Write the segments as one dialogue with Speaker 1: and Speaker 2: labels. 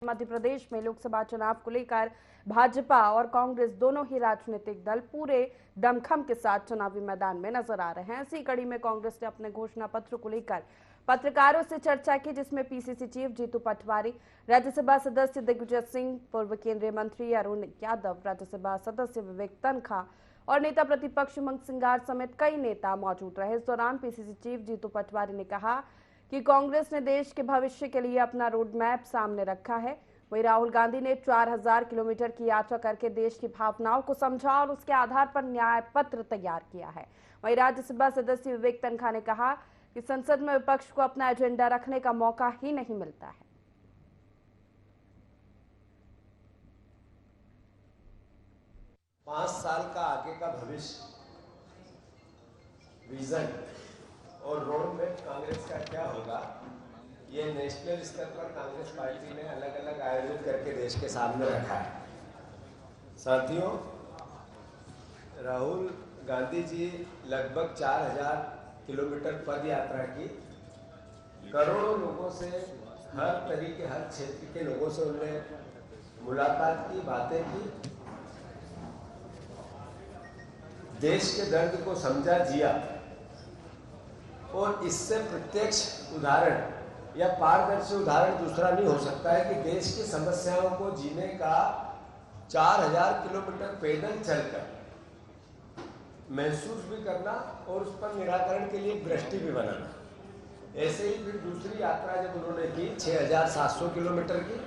Speaker 1: मध्य प्रदेश में लोकसभा चुनाव को लेकर भाजपा और कांग्रेस दोनों ही राजनीतिक दल पूरे दमखम के साथ चुनावी मैदान में नजर आ रहे हैं। इसी कड़ी में कांग्रेस ने अपने घोषणा पत्र को लेकर पत्रकारों से चर्चा की, जिसमें पीसीसी चीफ जीतू पटवारी, राज्यसभा सदस्य दिग्विजय सिंह, पूर्व केंद्रीय मंत्री अरुण यादव, राज्यसभा सदस्य विवेक तन्खा और नेता प्रतिपक्ष उमंग सिंगार समेत कई नेता मौजूद रहे। इस दौरान पीसीसी चीफ जीतू पटवारी ने कहा कि कांग्रेस ने देश के भविष्य के लिए अपना रोड मैप सामने रखा है। वहीं राहुल गांधी ने 4000 किलोमीटर की यात्रा करके देश की भावनाओं को समझा और उसके आधार पर न्याय पत्र तैयार किया है। वहीं राज्यसभा सदस्य विवेक तन्खा ने कहा कि संसद में विपक्ष को अपना एजेंडा रखने का मौका ही नहीं मिलता है।
Speaker 2: 5 साल का आगे का भविष्य, विजन और रोड मैप कांग्रेस का क्या होगा, ये नेशनल स्तर पर कांग्रेस पार्टी ने अलग अलग आयोजित करके देश के सामने रखा है। साथियों, राहुल गांधी जी लगभग 4000 किलोमीटर पद यात्रा की, करोड़ों लोगों से, हर तरीके, हर क्षेत्र के लोगों से उन्होंने मुलाकात की, बातें की, देश के दर्द को समझा, जिया। और इससे प्रत्यक्ष उदाहरण या पारदर्शी उदाहरण दूसरा नहीं हो सकता है कि देश की समस्याओं को जीने का 4000 किलोमीटर पैदल चलकर महसूस भी करना और उस पर निराकरण के लिए दृष्टि भी बनाना। ऐसे ही फिर दूसरी यात्रा जब उन्होंने की 6700 किलोमीटर की,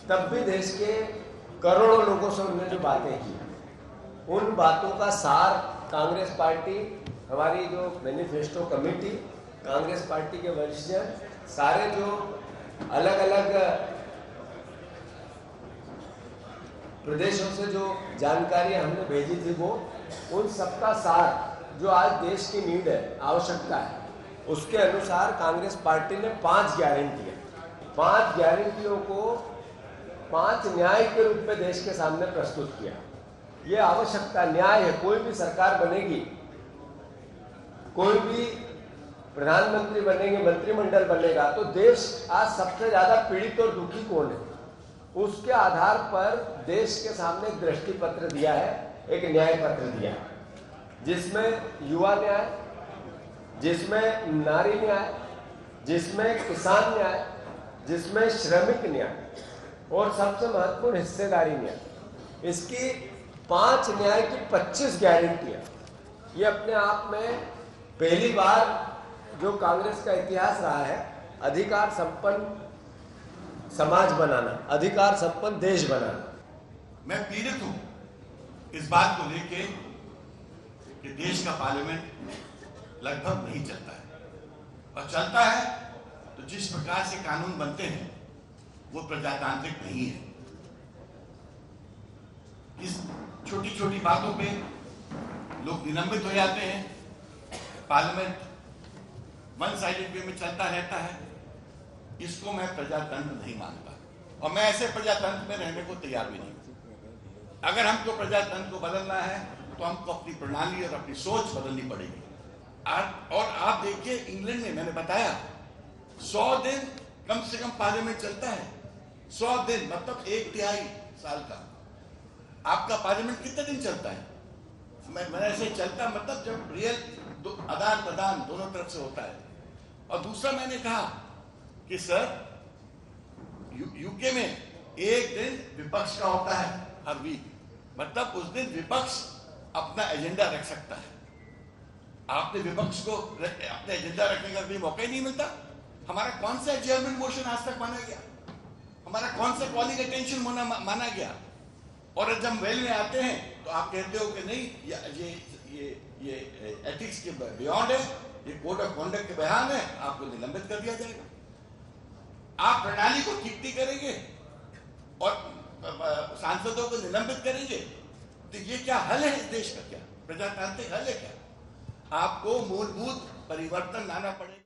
Speaker 2: तब भी देश के करोड़ों लोगों से उन्होंने जो बातें की, उन बातों का सार कांग्रेस पार्टी, हमारी जो मैनिफेस्टो कमेटी, कांग्रेस पार्टी के वरिष्ठ सारे जो अलग अलग प्रदेशों से जो जानकारी हमने भेजी थी, वो उन सबका सार जो आज देश की नीड है, आवश्यकता है, उसके अनुसार कांग्रेस पार्टी ने 5 गारंटियों को 5 न्याय के रूप में देश के सामने प्रस्तुत किया। ये आवश्यकता न्याय है। कोई भी सरकार बनेगी, कोई भी प्रधानमंत्री बनेंगे, मंत्रिमंडल बनेगा, तो देश आज सबसे ज्यादा पीड़ित और दुखी कौन है, उसके आधार पर देश के सामने एक दृष्टि पत्र दिया है, एक न्याय पत्र दिया है, जिसमें युवा न्याय, जिसमें नारी न्याय, जिसमें किसान न्याय, जिसमें श्रमिक न्याय और सबसे महत्वपूर्ण हिस्सेदारी न्याय। इसकी 5 न्याय की 25 गारंटियां, ये अपने आप में पहली बार जो कांग्रेस का इतिहास रहा है, अधिकार संपन्न समाज बनाना, अधिकार संपन्न देश बनाना।
Speaker 3: मैं पीड़ित हूं इस बात को लेके कि देश का पार्लियामेंट लगभग नहीं चलता है, और चलता है तो जिस प्रकार से कानून बनते हैं वो प्रजातांत्रिक नहीं है। इस छोटी छोटी बातों पे लोग निलंबित हो जाते हैं, पार्लियामेंट वन साइडेड वे में चलता रहता है। इसको मैं प्रजातंत्र नहीं मानता, और मैं ऐसे प्रजातंत्र में रहने को तैयार भी नहीं। अगर हमको प्रजातंत्र को बदलना है तो हमको अपनी प्रणाली और अपनी सोच बदलनी पड़ेगी। और आप देखिए, इंग्लैंड में मैंने बताया 100 दिन कम से कम पार्लियामेंट चलता है। 100 दिन मतलब 1/3 साल का आपका पार्लियामेंट कितने दिन चलता है? मैंने ऐसे चलता मतलब जब रियल आदान प्रदान दोनों तरफ से होता है। और दूसरा मैंने कहा कि सर, यूके में एक दिन विपक्ष का होता है हर वीक, मतलब उस दिन विपक्ष अपना एजेंडा रख सकता है। आपने विपक्ष को अपना एजेंडा रखने का कोई मौका ही नहीं मिलता। हमारा कौन सा एडजर्नमेंट मोशन आज तक माना गया? हमारा कौन सा कॉलिंग अटेंशन माना गया? और जब हम वेल में आते हैं तो आप कहते हो कि नहीं, ये एथिक्स के बियॉन्ड है, ये कोड ऑफ कॉन्डक्ट के बयान है, आपको निलंबित कर दिया जाएगा। आप प्रणाली को ठीक नहीं करेंगे और सांसदों को निलंबित करेंगे, तो ये क्या हल है इस देश का? क्या प्रजातांत्रिक हल है? क्या आपको मूलभूत परिवर्तन लाना पड़ेगा?